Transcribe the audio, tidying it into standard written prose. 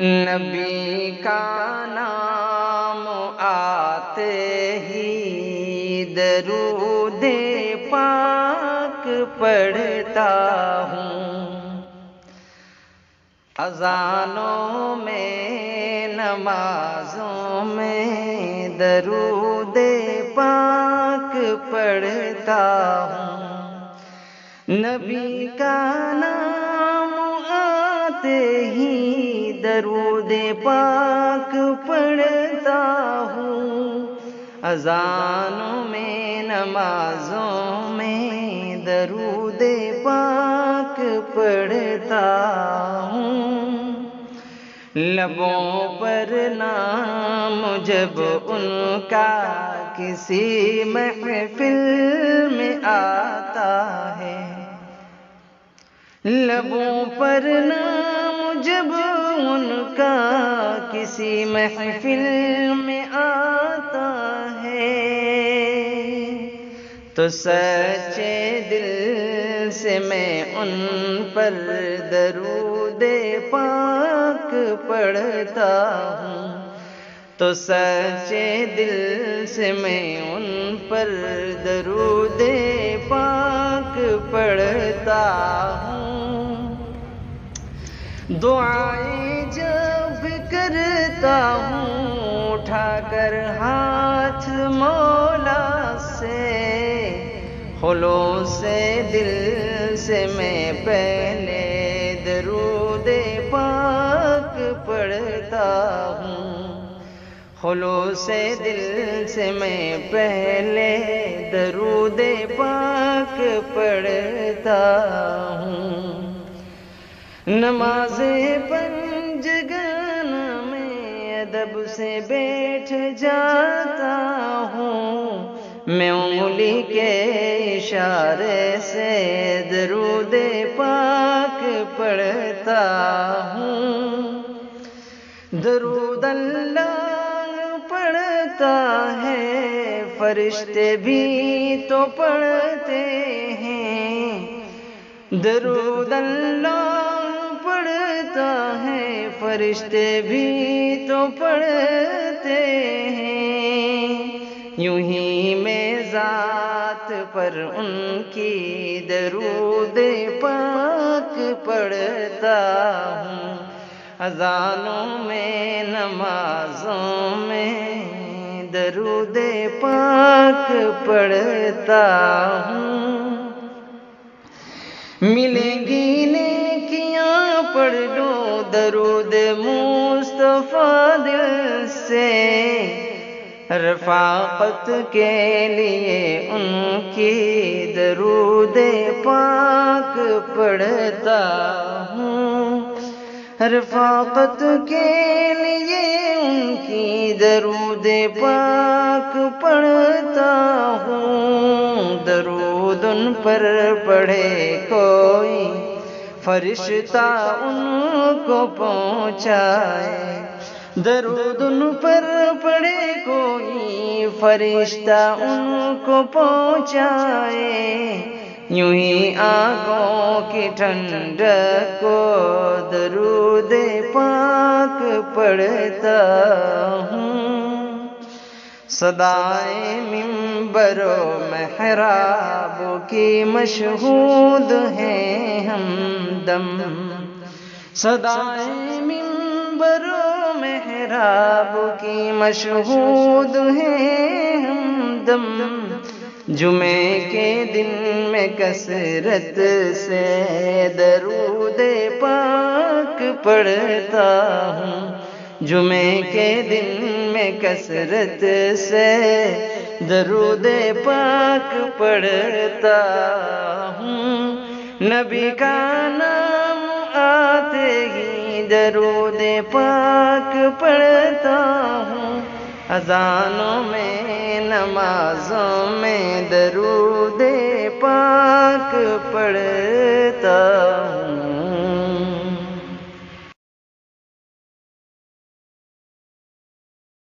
نبی کا نام آتے ہی درود پاک پڑھتا ہوں، اذانوں میں نمازوں میں درود پاک پڑھتا ہوں، نبی کا نام آتے ہی درود پاک پڑھتا ہوں، اذانوں میں نمازوں میں درود پاک پڑھتا ہوں، لبوں پر نام جب ان کا کسی محفل میں آتا ہے، لبوں پر نام جب ان کا کسی محفل میں آتا ہے، تو سچے دل سے میں ان پر درود پاک پڑھتا ہوں، تو سچے دل سے میں ان پر درود پاک پڑھتا ہوں، دعائیں جب کرتا ہوں اٹھا کر ہاتھ مولا سے، خلوص دل سے میں پہلے درود پاک پڑھتا ہوں، خلوص دل سے میں پہلے درود پاک پڑھتا ہوں، نماز پنجگان میں ادب سے بیٹھ جاتا ہوں، میں انگلی کے اشارے سے درود پاک پڑھتا ہوں، درود اللہ پڑھتا ہے فرشتے بھی تو پڑھتے ہیں، درود اللہ پڑھتا ہے فرشتے بھی تو پڑھتے ہیں، یوں ہی میں ذات پر ان کی درود پاک پڑھتا ہوں، اذانوں میں نمازوں میں درود پاک پڑھتا ہوں، ملیں گی نیکیاں پڑھ لو درود مصطفیٰ دل سے، رفاقت کے لیے ان کی درود پاک پڑھتا ہوں، رفاقت کے لیے ان کی درود پاک پڑھتا ہوں، درود ان پر پڑھے کوئی فرشتہ ان کو پہنچائے، درود ان پر پڑھے کوئی فرشتہ ان کو پہنچائے، یوں ہی آنکھوں کی ٹھنڈک کو درود پاک پڑھتا ہوں، صدائے منبر و محراب کی مشہود ہیں ہمدم، صدائے منبر و محراب کی مشہود ہیں ہمدم، جمعے کے دن میں کثرت سے درود پاک پڑھتا ہوں، جمعے کے دن میں کثرت سے درود پاک پڑھتا ہوں، نبی کا نام آتے ہی درود پاک پڑھتا ہوں، اذانوں میں نمازوں میں درود پاک پڑھتا